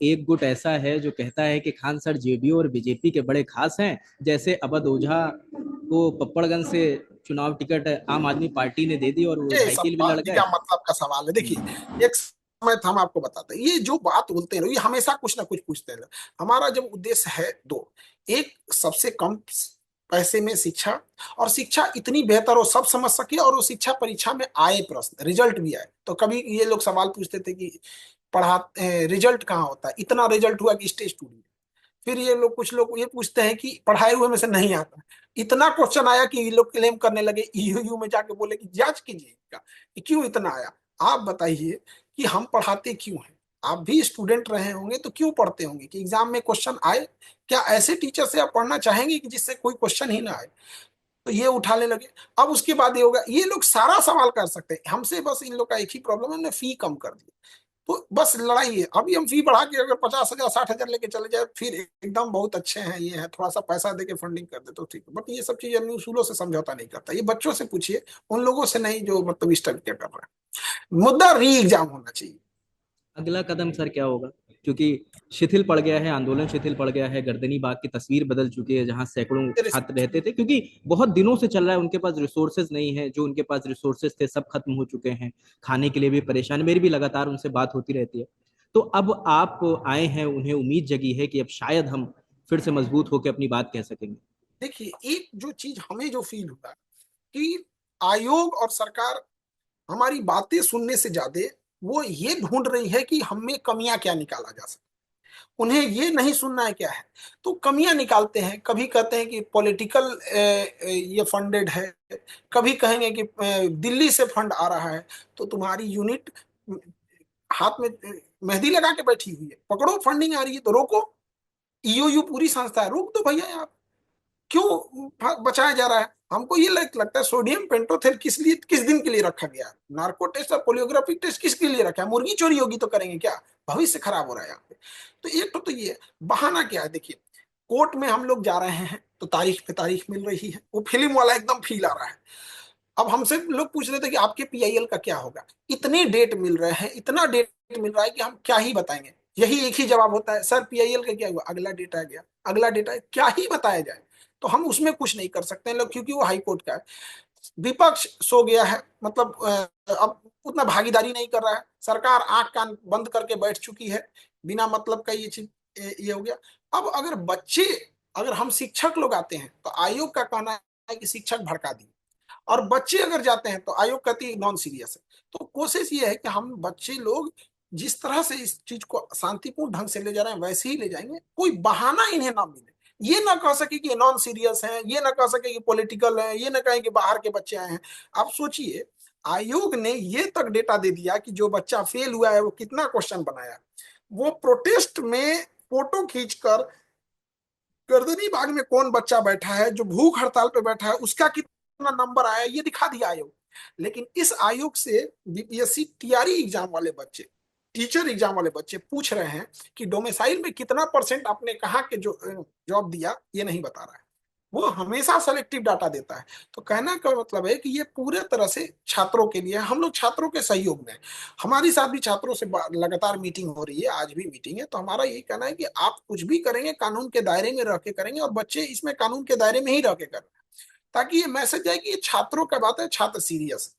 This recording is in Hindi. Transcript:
एक गुट ऐसा है जो कहता है कि खान सर जेडीयू और बीजेपी के बड़े खास हैं, जैसे अवध ओझा को पप्पड़गंज से चुनाव टिकट आम आदमी पार्टी ने दे दी और वो ये सब साइकिल भी लड़ बात गए। क्या मतलब का सवाल है? देखिए, एक समय था, हम आपको बताते हैं, ये जो बात बोलते हैं ये हमेशा कुछ ना कुछ पूछते हैं। हमारा जब उद्देश्य है दो, एक सबसे कम पैसे में शिक्षा, और शिक्षा इतनी बेहतर हो सब समझ सके, और वो शिक्षा परीक्षा में आए, प्रश्न रिजल्ट भी आए। तो कभी ये लोग सवाल पूछते थे कि पढ़ा रिजल्ट कहाँ होता है, इतना रिजल्ट हुआ कि स्टेज टूट गया। फिर ये लोग, कुछ लोग ये पूछते हैं कि पढ़ाए हुए में से नहीं आता। इतना क्वेश्चन आया कि ये लोग क्लेम करने लगे, ईयू में जाके बोले कि जांच कीजिए इसका कि क्यों इतना आया। आप बताइए कि हम पढ़ाते क्यों हैं? आप भी स्टूडेंट रहे होंगे तो क्यों पढ़ते होंगे कि एग्जाम में क्वेश्चन आए? क्या ऐसे टीचर से आप पढ़ना चाहेंगे कि जिससे कोई क्वेश्चन ही ना आए? तो ये उठाने लगे। अब उसके बाद ये होगा, ये लोग सारा सवाल कर सकते हैं हमसे, बस इन लोग का एक ही प्रॉब्लम है, हमने फी कम कर दी। तो बस लड़ाई है। अभी हम फी बढ़ा के अगर 50,000 60,000 लेके चले जाए, फिर एकदम बहुत अच्छे हैं ये है, थोड़ा सा पैसा दे के फंडिंग कर दे तो ठीक है। बट ये सब चीजें अपनी उसूलों से समझौता नहीं करता। ये बच्चों से पूछिए, उन लोगों से नहीं जो मतलब स्टडी क्या कर रहा है। मुद्दा री एग्जाम होना चाहिए। अगला कदम सर क्या होगा? क्योंकि शिथिल पड़ गया है आंदोलन, शिथिल पड़ गया है, गर्दनी बाग की तस्वीर बदल चुकी है, जहां सैकड़ों छात्र रहते थे, क्योंकि बहुत दिनों से चल रहा है, उनके पास रिसोर्सेज नहीं है, जो उनके पास रिसोर्सेज थे सब खत्म हो चुके हैं, खाने के लिए भी परेशान। मेरी भी लगातार उनसे बात होती रहती है। तो अब आप आए हैं, उन्हें उम्मीद जगी है कि अब शायद हम फिर से मजबूत होकर अपनी बात कह सकेंगे। देखिए, एक जो चीज हमें जो फील हुआ कि आयोग और सरकार हमारी बातें सुनने से ज्यादा वो ये ढूंढ रही है कि हमें कमियां क्या निकाला जा सकता। उन्हें ये नहीं सुनना है क्या है, तो कमियां निकालते हैं। कभी कहते हैं कि पॉलिटिकल ये फंडेड है, कभी कहेंगे कि दिल्ली से फंड आ रहा है। तो तुम्हारी यूनिट हाथ में मेहंदी लगा के बैठी हुई है, पकड़ो, फंडिंग आ रही है तो रोको। ईओयू पूरी संस्था है, रोक दो भैया यार। क्यों बचाया जा रहा है? हमको ये लगता है सोडियम पेंटोथेन किस लिए, किस दिन के लिए रखा गया है? नार्को टेस्ट और पोलियोग्राफिक टेस्ट किसके लिए रखा है? मुर्गी चोरी होगी तो करेंगे क्या? भविष्य खराब हो रहा है यहाँ पे। तो एक तो ये बहाना क्या है? देखिए, कोर्ट में हम लोग जा रहे हैं तो तारीख पे तारीख मिल रही है, वो फिल्म वाला एकदम फील आ रहा है। अब हमसे लोग पूछ रहे थे कि आपके पीआईएल का क्या होगा। इतने डेट मिल रहे हैं, इतना डेट मिल रहा है कि हम क्या ही बताएंगे। यही एक ही जवाब होता है, सर पीआईएल का क्या हुआ? अगला डेट आ गया, अगला डेट आया, क्या ही बताया जाए। तो हम उसमें कुछ नहीं कर सकते हैं लोग, क्योंकि वो हाई कोर्ट का है। विपक्ष सो गया है, मतलब अब उतना भागीदारी नहीं कर रहा है। सरकार आंख कान बंद करके बैठ चुकी है, बिना मतलब का ये चीज ये हो गया। अब अगर बच्चे, अगर हम शिक्षक लोग आते हैं तो आयोग का कहना है कि शिक्षक भड़का दिए, और बच्चे अगर जाते हैं तो आयोग कहती है नॉन सीरियस है। तो कोशिश ये है कि हम बच्चे लोग जिस तरह से इस चीज को शांतिपूर्ण ढंग से ले जा रहे हैं वैसे ही ले जाएंगे, कोई बहाना इन्हें ना मिले। ये ना कह सके कि नॉन सीरियस है, ये ना कह सके कि पॉलिटिकल है, ये ना कहे कि बाहर के बच्चे आए हैं। आप सोचिए, आयोग ने ये तक डेटा दे दिया कि जो बच्चा फेल हुआ है वो कितना क्वेश्चन बनाया। वो प्रोटेस्ट में फोटो खींचकर गर्दनी बाग में कौन बच्चा बैठा है, जो भूख हड़ताल पे बैठा है, उसका कितना नंबर आया, ये दिखा दिया आयोग। लेकिन इस आयोग से बीपीएससी टीआरई एग्जाम वाले बच्चे, टीचर एग्जाम वाले बच्चे पूछ रहे हैं कि डोमिसाइल में कितना परसेंट आपने कहा कि जो जॉब दिया, ये नहीं बता रहा है। वो हमेशा सेलेक्टिव डाटा देता है। तो कहने का मतलब है कि ये पूरे तरह से छात्रों के लिए है। हम लोग छात्रों के सहयोग में हैं। हमारी साथ भी छात्रों से लगातार मीटिंग हो रही है, आज भी मीटिंग है। तो हमारा यही कहना है कि आप कुछ भी करेंगे कानून के दायरे में रह के करेंगे, और बच्चे इसमें कानून के दायरे में ही रह के करें, ताकि ये मैसेज जाए कि ये छात्रों का बात है, छात्र सीरियस